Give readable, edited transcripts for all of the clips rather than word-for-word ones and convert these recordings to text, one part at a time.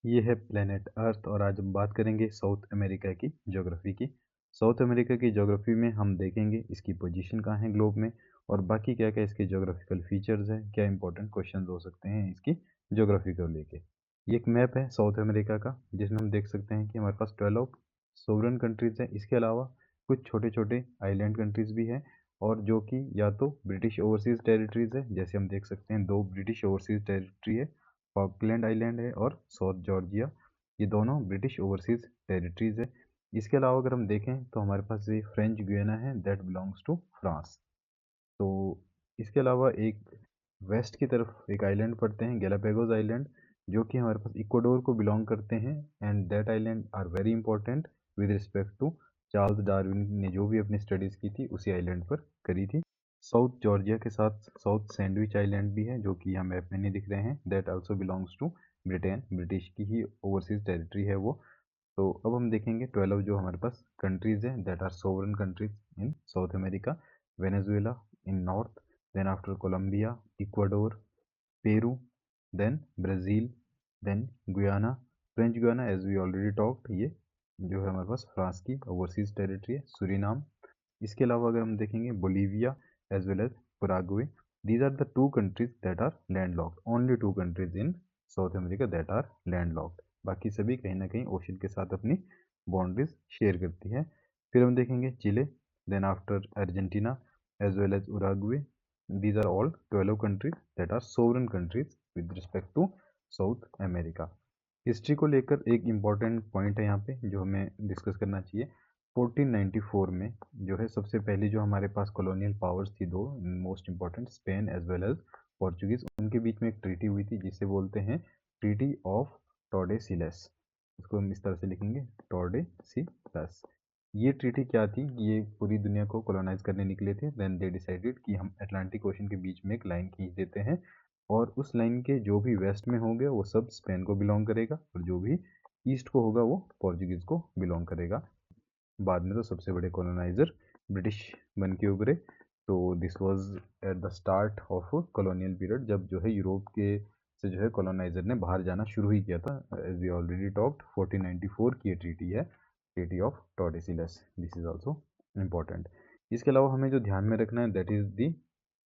ये है planet earth और आज हम बात करेंगे साउथ अमेरिका की ज्योग्राफी की। साउथ अमेरिका की ज्योग्राफी में हम देखेंगे इसकी पोजीशन कहाँ है ग्लोब में और बाकी क्या क्या इसके ज्योग्राफिकल फीचर्स हैं, क्या इंपॉर्टेंट क्वेश्चंस हो सकते हैं इसकी ज्योग्राफी को लेके। ये एक मैप है साउथ अमेरिका का जिसमें हम देख सकते हैं कि हमारे पास 12 सोवरेन कंट्रीज हैं। इसके अलावा कुछ छोटे छोटे आइलैंड कंट्रीज भी हैं और जो कि या तो ब्रिटिश ओवरसीज टेरिटरीज है, जैसे हम देख सकते हैं 2 ब्रिटिश ओवरसीज टेरिटरी है, फॉकलैंड आइलैंड है और साउथ जॉर्जिया। ये दोनों ब्रिटिश ओवरसीज टेरिटरीज है। इसके अलावा अगर हम देखें तो हमारे पास ये फ्रेंच गुयाना है दैट बिलोंग्स टू फ्रांस। तो इसके अलावा एक वेस्ट की तरफ एक आइलैंड पड़ते हैं गैलापेगोस आइलैंड, जो कि हमारे पास इक्वाडोर को बिलोंग करते हैं and that island are very important with respect to Charles Darwin ने जो भी अपनी स्टडीज़ की थी उसी आइलैंड पर करी थी। साउथ जॉर्जिया के साथ साउथ सैंडविच आइलैंड भी है जो कि यहाँ मैप में नहीं दिख रहे हैं, that also belongs to Britain, British की ही ओवरसीज टेरिटरी है वो। तो अब हम देखेंगे 12 जो हमारे पास कंट्रीज हैं that are sovereign countries in South America. Venezuela in north, then after Colombia, Ecuador, Peru, then Brazil, then Guyana, French Guiana as we already talked, ये जो है हमारे पास फ्रांस की ओवरसीज़ टेरिटरी है, सूरीनाम। इसके अलावा अगर हम देखेंगे Bolivia as well as Paraguay, these are the 2 countries that are landlocked, only 2 countries in South America that are landlocked. बाकी सभी कहीं न कहीं ओशन के साथ अपनी बाउंड्रीज़ शेयर करती है। फिर हम देखेंगे Chile, then after Argentina as well as Uruguay. These are all 12 countries that are sovereign countries with respect to south America. History को लेकर एक इम्पॉर्टेंट पॉइंट है यहाँ पे जो हमें डिस्कस करना चाहिए। 1494 में जो है सबसे पहली जो हमारे पास कॉलोनियल पावर्स थी दो most important, Spain as well as Portuguese, उनके बीच में एक ट्रीटी हुई थी जिसे बोलते हैं ट्रीटी ऑफ टॉर्डेसिलस। इसको हम इस तरह से लिखेंगे टॉर्डेसिलस। ये ट्रीटी क्या थी, ये पूरी दुनिया को कॉलोनाइज करने निकले थे। देन दे डिसाइडेड कि हम अटलांटिक ओशन के बीच में एक लाइन खींच देते हैं और उस लाइन के जो भी वेस्ट में होंगे वो सब स्पेन को बिलोंग करेगा और जो भी ईस्ट को होगा वो पोर्चुगीज को बिलोंग करेगा। बाद में तो सबसे बड़े कॉलोनाइजर ब्रिटिश बन के उभरे। तो this was at the start of colonial period, जब जो है यूरोप के से जो है कॉलोनाइजर ने बाहर जाना शुरू ही किया था। एज वी ऑलरेडी टॉक्ड 1494 की ये ट्रीटी है, treaty of Tordesillas. This is also important. इसके अलावा हमें जो ध्यान में रखना है that is the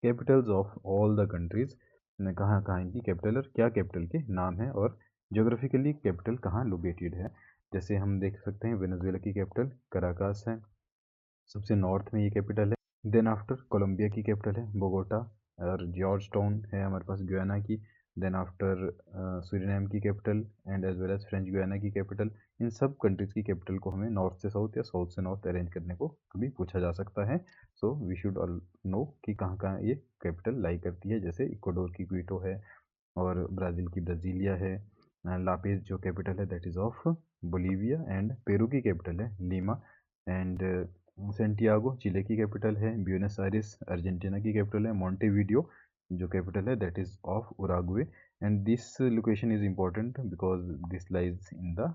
capitals of all the countries, कहाँ कहाँ इनकी कैपिटल और क्या कैपिटल के नाम है और ज्योग्राफिकली कैपिटल कहाँ लोकेटेड है। जैसे हम देख सकते हैं वेनेजुएला की कैपिटल कराकास है, सबसे नॉर्थ में ये कैपिटल है। देन आफ्टर कोलंबिया की कैपिटल है बोगोटा और जॉर्ज टाउन है हमारे पास गुयाना की। देन आफ्टर सूरीनाम की capital and as well as French Guiana की कैपिटल। इन सब कंट्रीज़ की कैपिटल को हमें नॉर्थ से साउथ या साउथ से नॉर्थ अरेंज करने को कभी पूछा जा सकता है। So we should all know कि कहाँ कहाँ ये कैपिटल लाई करती है। जैसे इक्वाडोर की क्विटो है और ब्राज़ील की ब्राज़ीलिया है। लापेज जो कैपिटल है that is of Bolivia and Peru की कैपिटल है लीमा एंड सेंटियागो चिले की कैपिटल है। ब्यूनस आयरिस अर्जेंटीना की कैपिटल है। मोंटेवीडियो जो कैपिटल है that is of Uruguay and this location is important because this lies in the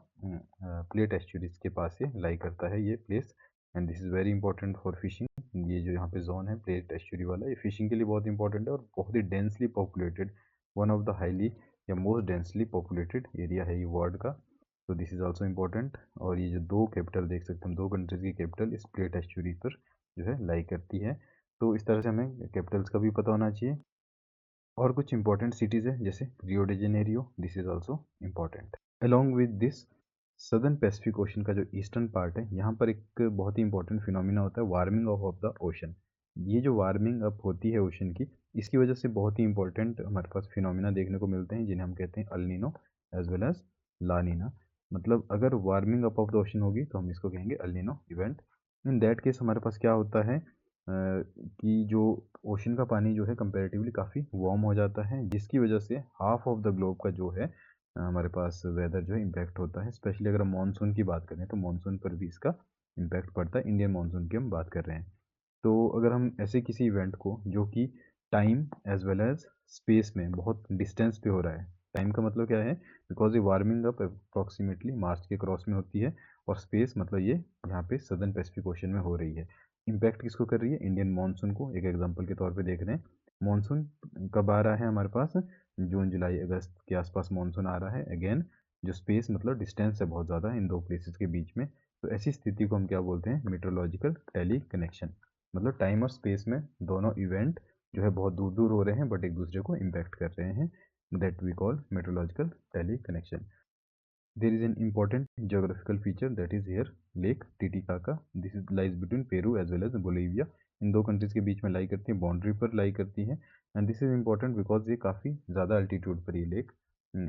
plate estuaries के पास ये लाई करता है ये place and this is very important for fishing. ये जो यहाँ पे जोन है प्लेट एस्चुरी वाला, ये फिशिंग के लिए बहुत इंपॉर्टेंट है और बहुत ही densely populated, one of the highly या मोस्ट डेंसली पॉपुलेटेड एरिया है ये वर्ल्ड का। तो दिस इज़ ऑल्सो इम्पॉर्टेंट। और ये जो दो कैपिटल देख सकते हैं हम, दो कंट्रीज़ की कैपिटल इस प्लेट एस्चुरी पर जो है लाई करती है। तो इस तरह से हमें कैपिटल्स का भी पता होना चाहिए। और कुछ इंपॉर्टेंट सिटीज़ है जैसे रियो de Janeiro, this is also important. Along with this southern Pacific ocean का जो ईस्टर्न पार्ट है यहाँ पर एक बहुत ही इंपॉर्टेंट फिनोमिना होता है वार्मिंग ऑफ द ओशन। ये जो वार्मिंग अप होती है ओशन की, इसकी वजह से बहुत ही इंपॉर्टेंट हमारे पास फिनोमिना देखने को मिलते हैं जिन्हें हम कहते हैं El Nino as well as La Nina. मतलब अगर warming up of the ocean होगी तो हम इसको कहेंगे El Nino event. In that case हमारे पास क्या होता है कि जो ओशन का पानी जो है कंपैरेटिवली काफ़ी वार्म हो जाता है, जिसकी वजह से हाफ ऑफ द ग्लोब का जो है हमारे पास वेदर जो है इम्पैक्ट होता है। स्पेशली अगर हम मानसून की बात करें तो मानसून पर भी इसका इम्पैक्ट पड़ता है। इंडियन मानसून की हम बात कर रहे हैं। तो अगर हम ऐसे किसी इवेंट को जो कि time as well as space में बहुत डिस्टेंस पे हो रहा है, टाइम का मतलब क्या है, बिकॉज ये वार्मिंग अप अप्रॉक्सीमेटली मार्च के क्रॉस में होती है और स्पेस मतलब ये यहाँ पे सदर्न पैसिफिक ओशन में हो रही है। इम्पैक्ट किसको कर रही है, इंडियन मानसून को। एक एग्जांपल के तौर पे देख रहे हैं, मानसून कब आ रहा है हमारे पास, जून जुलाई अगस्त के आसपास मानसून आ रहा है। अगेन जो स्पेस मतलब डिस्टेंस है बहुत ज़्यादा इन दो प्लेसेस के बीच में, तो ऐसी स्थिति को हम क्या बोलते हैं, मीटरोलॉजिकल टेली कनेक्शन। मतलब टाइम और स्पेस में दोनों इवेंट जो है बहुत दूर दूर हो रहे हैं बट एक दूसरे को इम्पैक्ट कर रहे हैं, that we call meteorological teleconnection. There is an important geographical feature that is here Lake Titicaca. This is lies between Peru as well as Bolivia. इन दो कंट्रीज के बीच में लाई करती है, बाउंड्री पर लाई करती है। And this is important because ये काफ़ी ज़्यादा अल्टीट्यूड पर ये लेक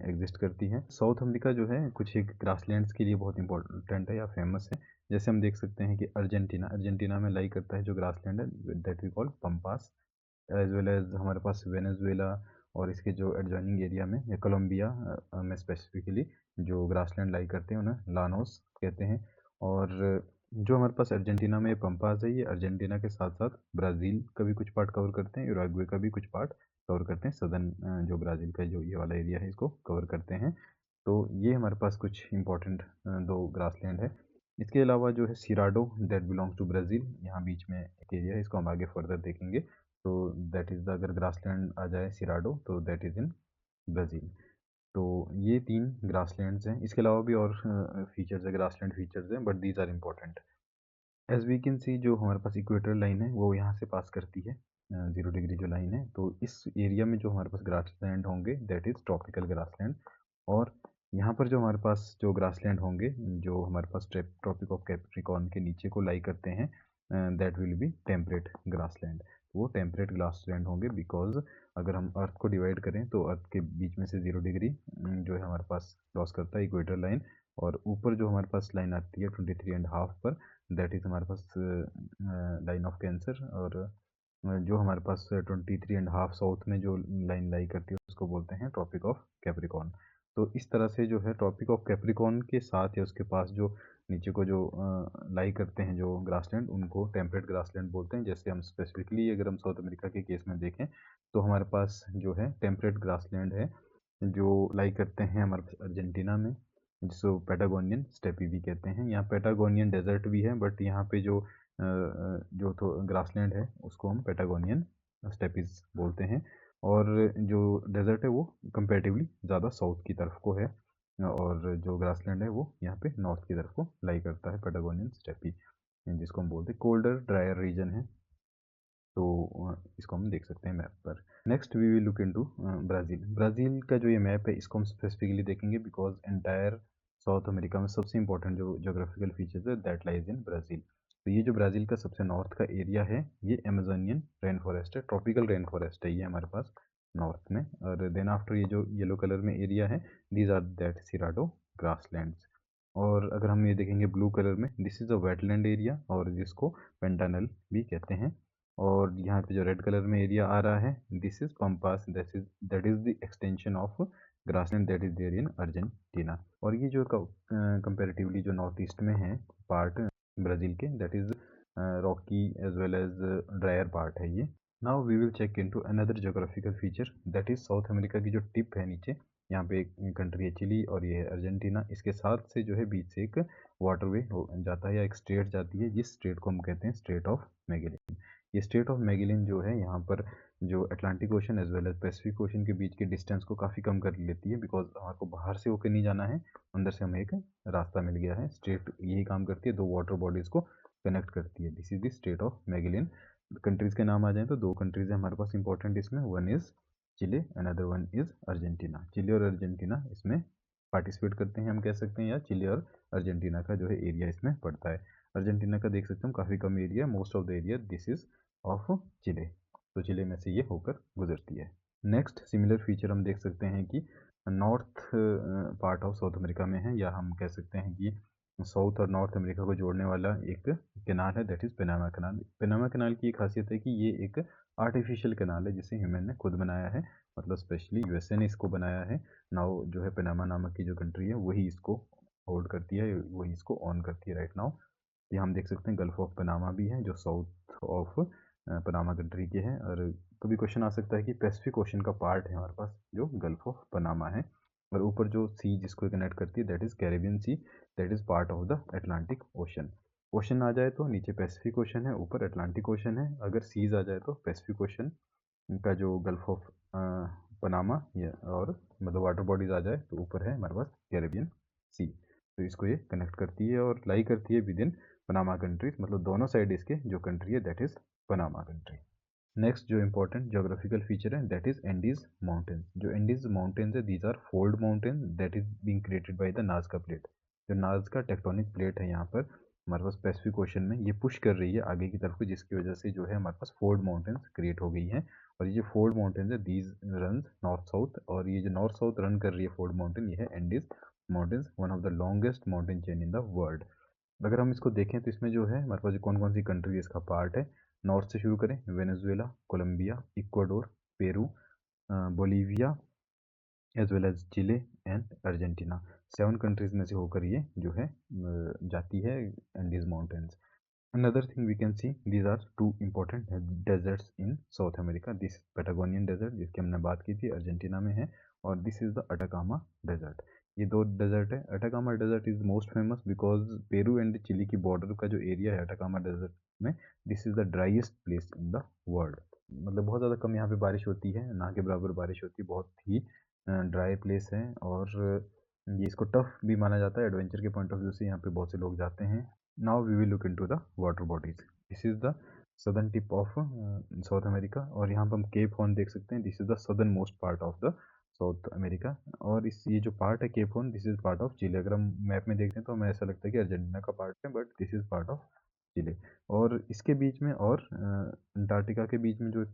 एग्जिस्ट करती है। साउथ अमेरिका जो है कुछ एक ग्रासलैंड्स के लिए बहुत इंपॉर्टेंट है या फेमस है। जैसे हम देख सकते हैं कि अर्जेंटीना, अर्जेंटीना में लाई करता है जो ग्रासलैंड है that we call pampas, as well as हमारे पास वेनेजुएला और इसके जो एडजॉइनिंग एरिया में या कोलंबिया में स्पेसिफिकली जो ग्रासलैंड लाई करते हैं उन्हें लानोस कहते हैं। और जो हमारे पास अर्जेंटीना में पम्पास है ये अर्जेंटीना के साथ साथ ब्राज़ील का भी कुछ पार्ट कवर करते हैं, यूरुग्वे का भी कुछ पार्ट कवर करते हैं, सदर्न जो ब्राज़ील का जो ये वाला एरिया है इसको कवर करते हैं। तो ये हमारे पास कुछ इंपॉर्टेंट दो ग्रासलैंड है। इसके अलावा जो है सिराडो दैट बिलोंग्स टू ब्राज़ील, यहाँ बीच में एक एरिया है, इसको हम आगे फर्दर देखेंगे। तो दैट इज़ द, अगर ग्रासलैंड आ जाए सिराडो तो दैट इज़ इन ब्राज़ील। तो ये 3 ग्रासलैंड्स हैं। इसके अलावा भी और फीचर्स है, ग्रासलैंड फीचर्स हैं but these are important. As we can see जो हमारे पास इक्वेटर लाइन है वो यहाँ से पास करती है 0 डिग्री जो लाइन है। तो इस एरिया में जो हमारे पास ग्रासलैंड होंगे दैट इज़ ट्रॉपिकल ग्रासलैंड। और यहाँ पर जो हमारे पास जो ग्रासलैंड होंगे जो हमारे पास ट्रॉपिक ऑफ कैप्रिकॉर्न के नीचे को लाई करते हैं that will be temperate grassland. वो टेम्परेट ग्रासलैंड होंगे बिकॉज अगर हम अर्थ को डिवाइड करें तो अर्थ के बीच में से 0 डिग्री जो है हमारे पास क्रॉस करता है इक्वेटर लाइन, और ऊपर जो हमारे पास लाइन आती है 23.5 पर दैट इज़ हमारे पास लाइन ऑफ कैंसर। और जो हमारे पास 23.5 साउथ में जो लाइन लाई करती है उसको बोलते हैं ट्रॉपिक ऑफ कैप्रिकॉर्न। तो इस तरह से जो है ट्रॉपिक ऑफ कैप्रिकॉर्न के साथ या उसके पास जो नीचे को जो लाई करते हैं जो ग्रासलैंड उनको टेम्परेट ग्रासलैंड बोलते हैं। जैसे हम स्पेसिफिकली अगर हम साउथ अमेरिका के केस में देखें तो हमारे पास जो है टेम्परेट ग्रासलैंड है जो लाई करते हैं हमारे पास अर्जेंटीना में, जिसको पैटागोनियन स्टेपी भी कहते हैं। यहाँ पैटागोनियन डेजर्ट भी है बट यहाँ पे जो तो ग्रासलैंड है उसको हम पैटागोनियन स्टेपीज बोलते हैं। और जो डेजर्ट है वो कंपेरेटिवली ज़्यादा साउथ की तरफ को है और जो ग्रासलैंड है वो यहाँ पे नॉर्थ की तरफ को लाई करता है, पैटागोनियन स्टेपी जिसको हम बोलते हैं। कोल्डर ड्रायर रीजन है तो इसको हम देख सकते हैं मैप पर। Next we will look into Brazil. Brazil का जो ये मैप है इसको हम स्पेसिफिकली देखेंगे बिकॉज एंटायर साउथ अमेरिका में सबसे इंपॉर्टेंट जो जोग्राफिकल फीचर्स है दैट लाइज इन ब्राज़ील। तो ये जो ब्राज़ील का सबसे नॉर्थ का एरिया है ये अमेजोनियन रेन फॉरेस्ट है, ट्रॉपिकल रेन फॉरेस्ट है ये हमारे पास नॉर्थ में। और देन आफ्टर ये जो येलो कलर में एरिया है दीज आर दैट सिराडो ग्रासलैंड्स। और अगर हम ये देखेंगे ब्लू कलर में this is a wetland area और जिसको पेंटानल भी कहते हैं। और यहाँ पे जो रेड कलर में एरिया आ रहा है this is pampas, that is the extension of grassland that is there in Argentina. और ये जो कंपेरेटिवली जो नॉर्थ ईस्ट में है पार्ट ब्राज़ील के that is rocky as well as drier part है ये। Now we will check into another geographical feature that is South America की जो टिप है नीचे, यहाँ पे एक कंट्री है चिली और ये है अर्जेंटीना। इसके साथ से जो है बीच से एक वाटरवे जाता है या एक स्ट्रेट जाती है, जिस स्ट्रेट को हम कहते हैं स्ट्रेट ऑफ मैगेलन। ये स्ट्रेट ऑफ मैगेलन जो है यहाँ पर जो Atlantic Ocean as well as Pacific Ocean के बीच के डिस्टेंस को काफ़ी कम कर लेती है बिकॉज हमारे को बाहर से होकर नहीं जाना है, अंदर से हमें एक रास्ता मिल गया है। स्ट्रेट यही काम करती है, दो वाटर बॉडीज़ को कनेक्ट करती है। This is the strait of Magellan. Countries के नाम आ जाएँ तो दो कंट्रीज़ है हमारे पास इंपॉर्टेंट इसमें, one is Chile another one is Argentina. Chile और अर्जेंटीना इसमें पार्टिसिपेट करते हैं हम कह सकते हैं, या चिले और अर्जेंटीना का जो है एरिया इसमें पड़ता है। अर्जेंटीना का देख सकते हैं हम काफ़ी कम area, most of the area this is of Chile, तो चिले में से ये होकर गुजरती है। नेक्स्ट सिमिलर फीचर हम देख सकते हैं कि north part of South America में है, या हम कह सकते हैं कि साउथ और नॉर्थ अमेरिका को जोड़ने वाला एक कैनाल है that is Panama canal. Panama canal की एक खासियत है कि ये एक आर्टिफिशियल कैनाल है जिसे ह्यूमन ने खुद बनाया है, मतलब स्पेशली यूएसए ने इसको बनाया है। नाउ जो है पनामा नामक की जो कंट्री है वही इसको होल्ड करती है, वही इसको ऑन करती है राइट नाउ। ये हम देख सकते हैं गल्फ ऑफ पनामा भी है जो साउथ ऑफ पनामा कंट्री के हैं। और कभी क्वेश्चन आ सकता है कि पैसिफिक ओशन का पार्ट है हमारे पास जो गल्फ ऑफ पनामा है, और ऊपर जो सी जिसको कनेक्ट करती है that is Caribbean Sea, that is part of the Atlantic Ocean. Ocean आ जाए तो नीचे पैसिफिक ओशन है, ऊपर अटलांटिक ओशन है। अगर सीज आ जाए तो पैसिफिक ओशन का जो गल्फ ऑफ पनामा या और मतलब वाटर बॉडीज आ जाए तो ऊपर है हमारे पास कैरेबियन सी। तो इसको ये कनेक्ट करती है और लाई करती है विद इन पनामा कंट्रीज, मतलब दोनों साइड इसके जो कंट्री है that is Panama country. Next जो इंपॉर्टेंट जोग्राफिकल फीचर है दैट इज एंडीज माउंटेन्स। जो एंडीज माउंटेन्स है these are fold mountain that is being created by the Nazca plate. जो नाजका टेक्टोनिक प्लेट है यहाँ पर हमारे पास पैसिफिक ओशन में ये पुश कर रही है आगे की तरफ को, जिसकी वजह से जो है हमारे पास फोल्ड माउंटेन्स क्रिएट हो गई हैं। और ये जो फोल्ड माउंटेन्स है दीज रन नॉर्थ साउथ, और ये जो नॉर्थ साउथ रन कर रही है फोल्ड माउंटेन ये है Andes mountains, one of the longest mountain chain in the world. अगर हम इसको देखें तो इसमें जो है हमारे पास कौन कौन सी कंट्री इसका पार्ट है। नॉर्थ से शुरू करें, Venezuela, Colombia, Ecuador, Peru, Bolivia as well as Chile and Argentina. 7 countries में से होकर ये जो है जाती है Andes mountains. Another thing we can see, these are two important deserts in South America. This Patagonian desert जिसकी हमने बात की थी अर्जेंटीना में है, और this is the Atacama desert। ये दो डेजर्ट है। Atacama desert is most famous because Peru and Chile की बॉर्डर का जो एरिया है अटाकामा डेजर्ट में, this is the driest place in the world. मतलब बहुत ज़्यादा कम यहाँ पे बारिश होती है, ना के बराबर बारिश होती है, बहुत ही ड्राई प्लेस है। और ये इसको टफ भी माना जाता है एडवेंचर के पॉइंट ऑफ व्यू से, यहाँ पे बहुत से लोग जाते हैं। Now we will look into the water bodies. This is the southern tip of South America, और यहाँ पर हम केप हॉर्न देख सकते हैं। This is the southern most part of the South America, और इस ये जो पार्ट है Cape Horn this is part of Chile. अगर हम मैप में देखते हैं तो हमें ऐसा लगता है कि अर्जेंटीना का पार्ट है, but this is part of Chile. और इसके बीच में और अंटार्कटिका के बीच में जो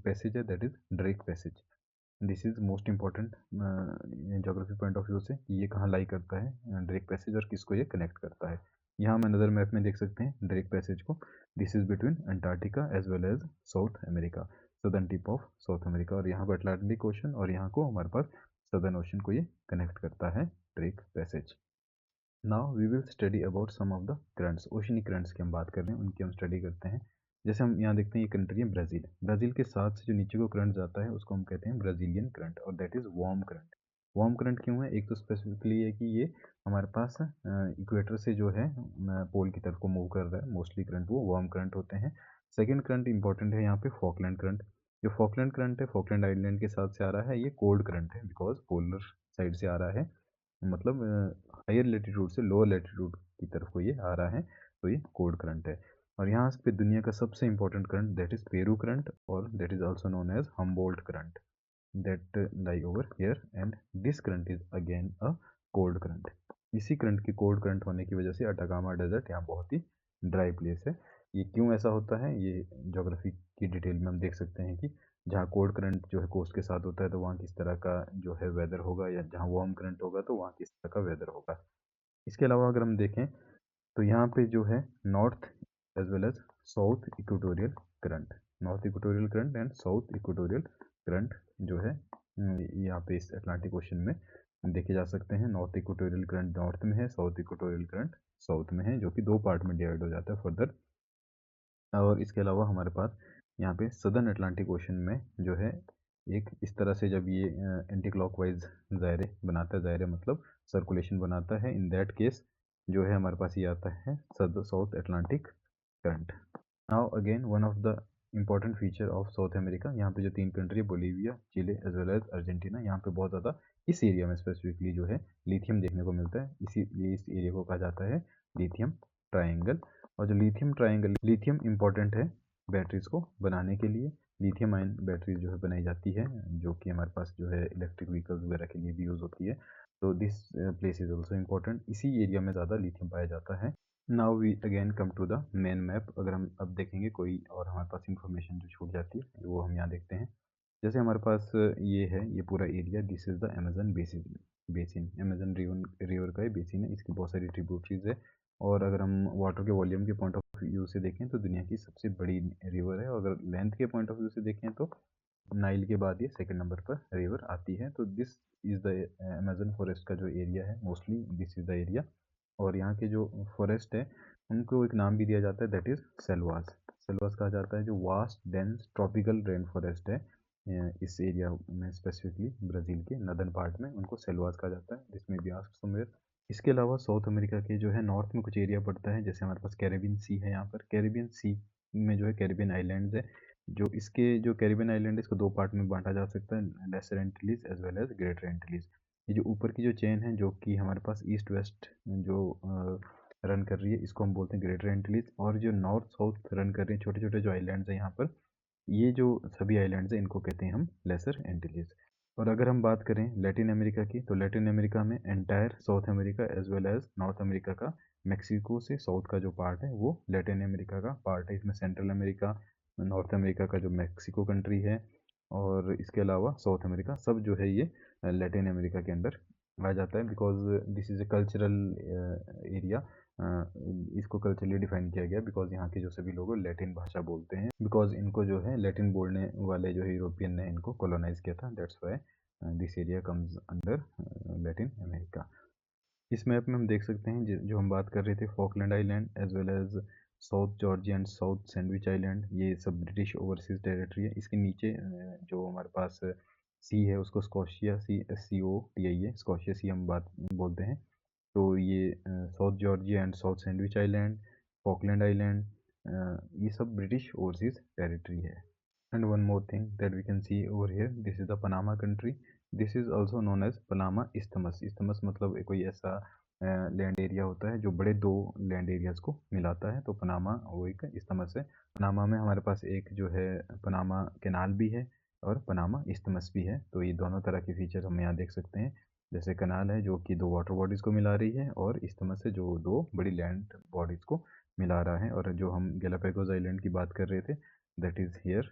पैसेज है that is Drake passage. This is most important geography point of view से कि ये कहाँ लाई करता है ड्रेक पैसेज और किसको ये कनेक्ट करता है। यहाँ हम अनदर मैप में देख सकते हैं ड्रेक पैसेज को। This is between Antarctica as well as South America, southern tip of South America, और यहाँ पर अटलांटिक ओशन और यहाँ को हमारे पास सदर्न ओशन को ये कनेक्ट करता है Drake passage. Now we will study about some of the currents. Oceanic currents की हम बात कर रहे हैं, उनकी हम स्टडी करते हैं। जैसे हम यहाँ देखते हैं ये कंट्री है ब्राज़ील। ब्राज़ील के साथ से जो नीचे को करंट जाता है उसको हम कहते हैं ब्राज़ीलियन करंट, और that is warm current. Warm current क्यों है? एक तो स्पेसिफिकली है कि ये हमारे पास इक्वेटर से जो है पोल की तरफ को मूव कर रहा है, मोस्टली करंट वो वार्म करंट होते हैं। सेकेंड करंट इंपॉर्टेंट है यहाँ पे फॉकलैंड करंट। जो फॉकलैंड करंट है फॉकलैंड आइलैंड के साथ से आ रहा है, ये कोल्ड करंट है बिकॉज पोलर साइड से आ रहा है, मतलब हायर लेटीट्यूड से लोअर लेटीट्यूड की तरफ को ये आ रहा है, तो ये कोल्ड करंट है। और यहाँ पे दुनिया का सबसे important current that is Peru current, और that is also known as Humboldt current that lie over here, and this current is again a cold current. इसी करंट की कोल्ड करंट होने की वजह से अटाकामा डेजर्ट यहाँ बहुत ही ड्राई प्लेस है। ये क्यों ऐसा होता है ये ज्योग्राफी की डिटेल में हम देख सकते हैं कि जहाँ कोल्ड करंट जो है कोस्ट के साथ होता है तो वहाँ किस तरह का जो है वेदर होगा, या जहाँ वार्म करंट होगा तो वहाँ किस तरह का वेदर होगा। इसके अलावा अगर हम देखें तो यहाँ पे जो है north as well as south equatorial current, north equatorial current and south equatorial current जो है यहाँ पे इस अटलांटिक ओशन में देखे जा सकते हैं। नॉर्थ इक्वेटोरियल करंट नॉर्थ में है, साउथ इक्वेटोरियल करंट साउथ में है, जो कि दो पार्ट में डिवाइड हो जाता है फर्दर। और इसके अलावा हमारे पास यहाँ पे सदर्न अटलांटिक ओशन में जो है एक इस तरह से जब ये एंटी क्लॉकवाइज दायरे बनाता है, दायरे मतलब सर्कुलेशन बनाता है, इन दैट केस जो है हमारे पास ये आता है south Atlantic current. Now again one of the important feature of South America, यहाँ पे जो 3 कंट्री बोलीविया, चिले एज वेल एज अर्जेंटीना, यहाँ पे बहुत ज़्यादा इस एरिया में स्पेसिफिकली जो है लिथियम देखने को मिलता है, इसीलिए इस एरिया को कहा जाता है लिथियम ट्राइंगल। और जो लिथियम ट्राइंगल, लिथियम इम्पॉर्टेंट है बैटरीज को बनाने के लिए। लिथियम आयन बैटरीज जो है बनाई जाती है, जो कि हमारे पास जो है इलेक्ट्रिक व्हीकल्स वगैरह के लिए भी यूज़ होती है। तो this place is also important, इसी एरिया में ज़्यादा लिथियम पाया जाता है। Now we again come to the main map. अगर हम अब देखेंगे कोई और हमारे पास इंफॉर्मेशन जो छूट जाती है वो हम यहाँ देखते हैं। जैसे हमारे पास ये है, ये पूरा area, this is the Amazon basin. Amazon river का ये बेसिन है, इसकी बहुत सारी ट्रिब्यूटरीज है। और अगर हम वाटर के वॉल्यूम के पॉइंट ऑफ व्यू से देखें तो दुनिया की सबसे बड़ी रिवर है, और अगर लेंथ के पॉइंट ऑफ व्यू से देखें तो नाइल के बाद ये सेकंड नंबर पर रिवर आती है। तो this is the Amazon forest का जो एरिया है, mostly this is the area. और यहाँ के जो फॉरेस्ट है उनको एक नाम भी दिया जाता है दैट इज़ सेल्वास। सेल्वास कहा जाता है जो vast dense tropical rain forest है इस एरिया में, स्पेसिफिकली ब्राज़ील के नदर्न पार्ट में उनको सेल्वास कहा जाता है। दिस में बी आस्क्ड समवेयर। इसके अलावा साउथ अमेरिका के जो है नॉर्थ में कुछ एरिया पड़ता है, जैसे हमारे पास कैरेबियन सी है। यहाँ पर कैरेबियन सी में जो है कैरेबियन आइलैंड्स है, जो इसके जो कैरिबियन आइलैंड है इसको दो पार्ट में बांटा जा सकता है, lesser Antilles as well as greater Antilles. ये जो ऊपर की जो चेन है जो कि हमारे पास ईस्ट वेस्ट जो रन कर रही है इसको हम बोलते हैं ग्रेटर एंटीलीज, और जो नॉर्थ साउथ रन कर रही है छोटे छोटे जो आइलैंड्स हैं यहाँ पर, ये जो सभी आइलैंड्स हैं इनको कहते हैं हम लेसर एंटीलीज। और अगर हम बात करें लैटिन अमेरिका की, तो लैटिन अमेरिका में entire South America as well as North America का, मेक्सिको से साउथ का जो पार्ट है वो लैटिन अमेरिका का पार्ट है। इसमें सेंट्रल अमेरिका, नॉर्थ अमेरिका का जो मेक्सिको कंट्री है, और इसके अलावा साउथ अमेरिका, सब जो है ये लैटिन अमेरिका के अंदर आ जाता है। Because this is a cultural area, इसको कल्चरली डिफाइन किया गया बिकॉज यहाँ के जो सभी लोग लैटिन भाषा बोलते हैं, बिकॉज इनको जो है लैटिन बोलने वाले जो यूरोपियन ने इनको कॉलोनाइज किया था, that's why this area comes under Latin America. इस मैप में हम देख सकते हैं जो हम बात कर रहे थे, Falkland island as well as South Georgia and South Sandwich island, ये सब ब्रिटिश ओवरसीज टेरिटरी है। इसके नीचे जो हमारे पास सी है उसको स्कॉशिया सी, SCOTIA है, स्कॉशिया सी हम बात बोलते हैं। तो ये south Georgia and South Sandwich island, Falkland island, ये सब ब्रिटिश ओवरसीज टेरिटरी है। And one more thing that we can see over here, this is the Panama country. This is also known as Panama Isthmus. Isthmus मतलब कोई ऐसा land area होता है जो बड़े दो लैंड एरियाज को मिलाता है, तो पनामा वो एक इस्थमस है। पनामा में हमारे पास एक जो है पनामा कैनाल भी है और पनामा इस्थमस भी है, तो ये दोनों तरह के फीचर हम यहाँ देख सकते हैं। जैसे कनाल है जो कि दो वाटर बॉडीज़ को मिला रही है, और इस्थमस है जो दो बड़ी लैंड बॉडीज़ को मिला रहा है। और जो हम गैलापागोस आइलैंड की बात कर रहे थे, that is here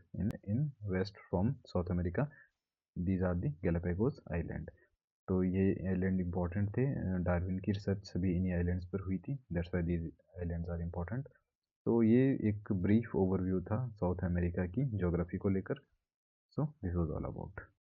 in west from South America, these are the Galapagos Island। तो ये आइलैंड इंपॉर्टेंट थे, डार्विन की रिसर्च सभी इन्हीं आइलैंड्स पर हुई थी, that's why these islands are important. तो ये एक ब्रीफ ओवरव्यू था साउथ अमेरिका की ज्योग्राफी को लेकर। So this was all about.